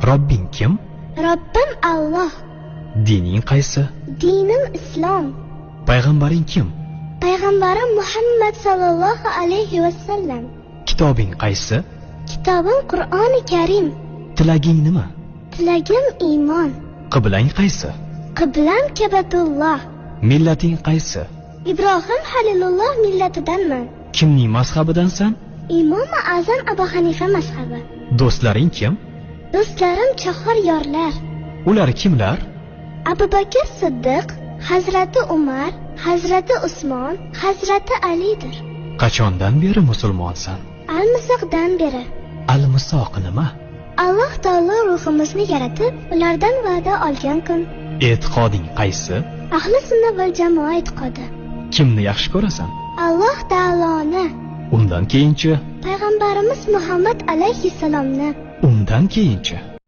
Robbing kim? Robbim Alloh. Dining qaysi? Dinim Islom. Payg'ambaring kim? Payg'ambarim Muhammad sallallohu alayhi vasallam. Kitobing qaysi? Kitobim Qur'oni Karim. Tilaging nima? Tilagim iymon. Qiblang qaysi? Qiblam Ka'batulloh. Millating qaysi? Ibrohim Halilulloh millatidanman. Kimning mazhabidansan? Imom Azam Abu Hanifa mazhabi. Do'stlaring kim? Do'stlarim chahor yorlar. Ular kimlar? Abu Bakr Siddiq, Hazrati Umar, Hazrati Usmon, Hazrati Alidir. Qachondan beri musulmonsan? Al-Misoqdan beri. Al-Misoq nima? Alloh taolo ruhimizni yaratib, ulardan va'da olgan kun. E'tiqoding qaysi? Ahli sunna val jamoa e'tiqodi. Kimni yaxshi ko'rasan? Alloh taoloni. Undan keyinchi? Payg'ambarimiz Muhammad alayhissalomni. Undan keyinchi?